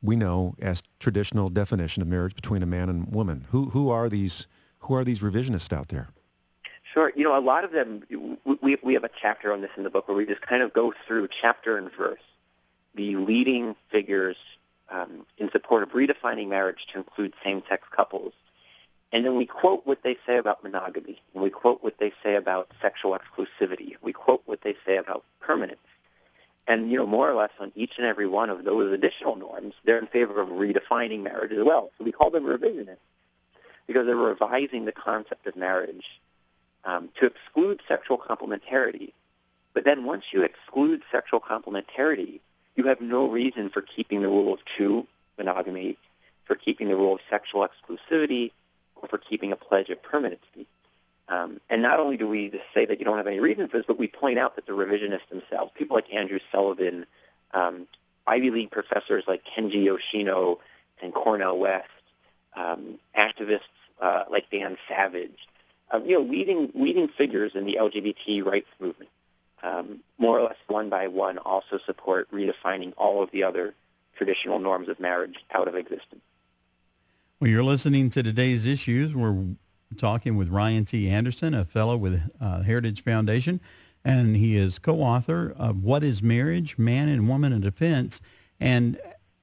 we know as traditional definition of marriage between a man and woman. Who are these revisionists out there? Sure. A lot of them, we have a chapter on this in the book where we just kind of go through chapter and verse, the leading figures in support of redefining marriage to include same-sex couples. And then we quote what they say about monogamy, and we quote what they say about sexual exclusivity. We quote what they say about permanence. And, more or less on each and every one of those additional norms, they're in favor of redefining marriage as well. So we call them revisionists because they're revising the concept of marriage to exclude sexual complementarity. But then once you exclude sexual complementarity, you have no reason for keeping the rule of two, monogamy, for keeping the rule of sexual exclusivity, or for keeping a pledge of permanency. And not only do we just say that you don't have any reason for this, but we point out that the revisionists themselves, people like Andrew Sullivan, Ivy League professors like Kenji Yoshino and Cornel West, activists like Dan Savage, leading figures in the LGBT rights movement, more or less one by one, also support redefining all of the other traditional norms of marriage out of existence. Well, you're listening to today's issues. We're talking with Ryan T. Anderson, a fellow with Heritage Foundation, and he is co-author of What is Marriage? Man and Woman in Defense. And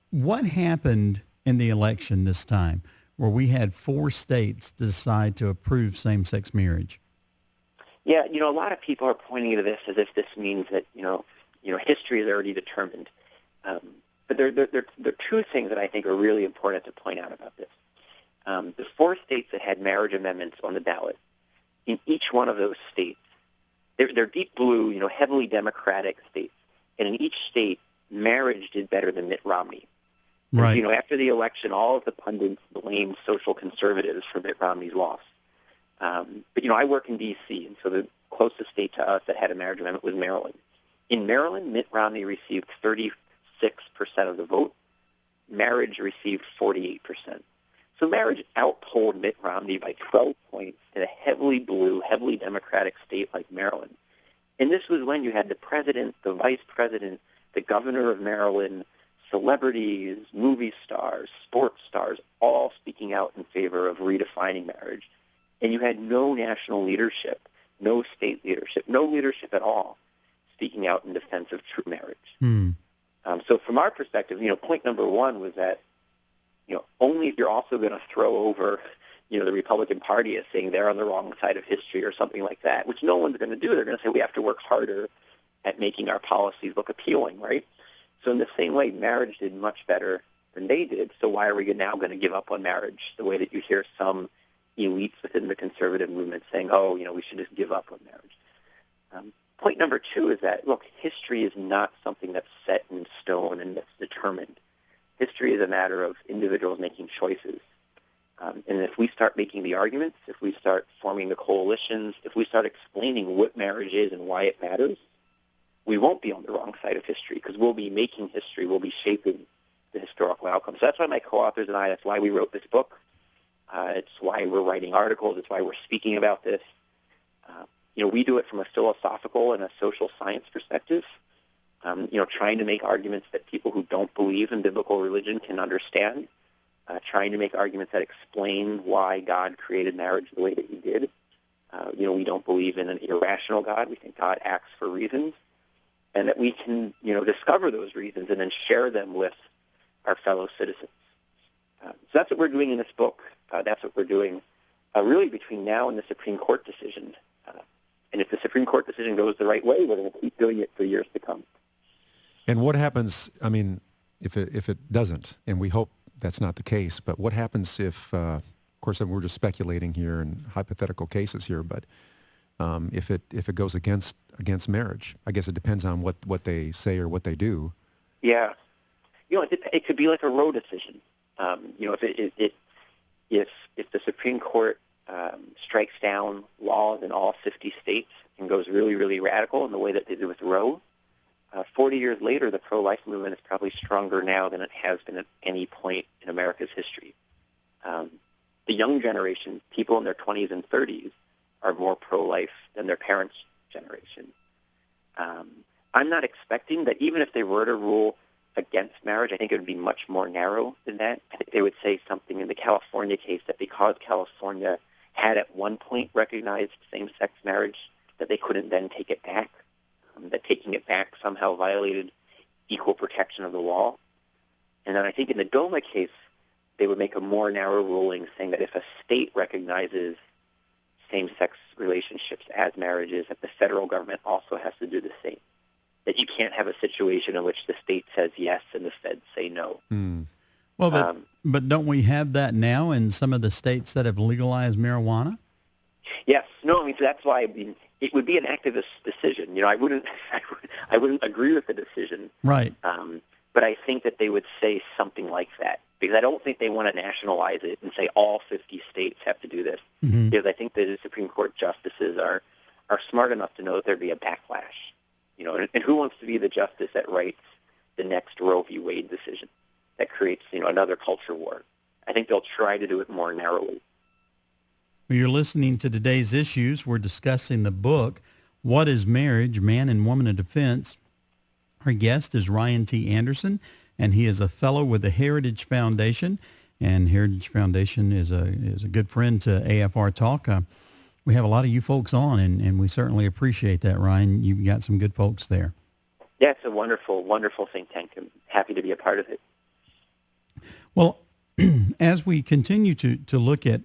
what happened in the election this time where we had 4 states decide to approve same-sex marriage? Yeah, a lot of people are pointing to this as if this means that, history is already determined. But there are 2 things that I think are really important to point out about this. The 4 states that had marriage amendments on the ballot, in each one of those states, they're deep blue, heavily Democratic states. And in each state, marriage did better than Mitt Romney. Right. And, after the election, all of the pundits blamed social conservatives for Mitt Romney's loss. But I work in D.C., and so the closest state to us that had a marriage amendment was Maryland. In Maryland, Mitt Romney received 36% of the vote. Marriage received 48%. So marriage outpolled Mitt Romney by 12 points in a heavily blue, heavily Democratic state like Maryland. And this was when you had the president, the vice president, the governor of Maryland, celebrities, movie stars, sports stars, all speaking out in favor of redefining marriage. And you had no national leadership, no state leadership, no leadership at all speaking out in defense of true marriage. So from our perspective, point number 1 was that, only if you're also going to throw over, the Republican Party as saying they're on the wrong side of history or something like that, which no one's going to do. They're going to say we have to work harder at making our policies look appealing, right? So in the same way, marriage did much better than they did. So why are we now going to give up on marriage the way that you hear some elites within the conservative movement saying, we should just give up on marriage? Point number 2 is that, look, history is not something that's set in stone and that's determined. History is a matter of individuals making choices. And if we start making the arguments, if we start forming the coalitions, if we start explaining what marriage is and why it matters, we won't be on the wrong side of history because we'll be making history, we'll be shaping the historical outcomes. So that's why my co-authors and I, that's why we wrote this book. It's why we're writing articles. It's why we're speaking about this. We do it from a philosophical and a social science perspective, trying to make arguments that people who don't believe in biblical religion can understand, trying to make arguments that explain why God created marriage the way that he did. We don't believe in an irrational God. We think God acts for reasons, and that we can, discover those reasons and then share them with our fellow citizens. So that's what we're doing in this book. That's what we're doing really between now and the Supreme Court decision. And if the Supreme Court decision goes the right way, we're going to keep doing it for years to come. And what happens, if it doesn't, and we hope that's not the case, but what happens if, of course, we're just speculating here in hypothetical cases here, but if it goes against marriage? I guess it depends on what they say or what they do. Yeah. It could be like a Roe decision. If the Supreme Court strikes down laws in all 50 states and goes really, really radical in the way that they did with Roe, 40 years later, the pro-life movement is probably stronger now than it has been at any point in America's history. The young generation, people in their 20s and 30s, are more pro-life than their parents' generation. I'm not expecting that even if they were to rule against marriage. I think it would be much more narrow than that. I think they would say something in the California case that because California had at one point recognized same-sex marriage, that they couldn't then take it back, that taking it back somehow violated equal protection of the law. And then I think in the DOMA case, they would make a more narrow ruling saying that if a state recognizes same-sex relationships as marriages, that the federal government also has to do the same. That you can't have a situation in which the state says yes and the feds say no. Well, but don't we have that now in some of the states that have legalized marijuana? Yes. No, I mean, so that's why it would be an activist decision. I wouldn't agree with the decision. Right. But I think that they would say something like that, because I don't think they want to nationalize it and say all 50 states have to do this. Mm-hmm. Because I think that the Supreme Court justices are smart enough to know that there'd be a backlash. And who wants to be the justice that writes the next Roe v. Wade decision that creates, another culture war? I think they'll try to do it more narrowly. Well, you're listening to today's issues. We're discussing the book, What is Marriage? Man and Woman in Defense. Our guest is Ryan T. Anderson, and he is a fellow with the Heritage Foundation. And Heritage Foundation is a good friend to AFR Talk. We have a lot of you folks on, and we certainly appreciate that, Ryan. You've got some good folks there. Yeah, it's a wonderful, wonderful think tank. I'm happy to be a part of it. Well, as we continue to look at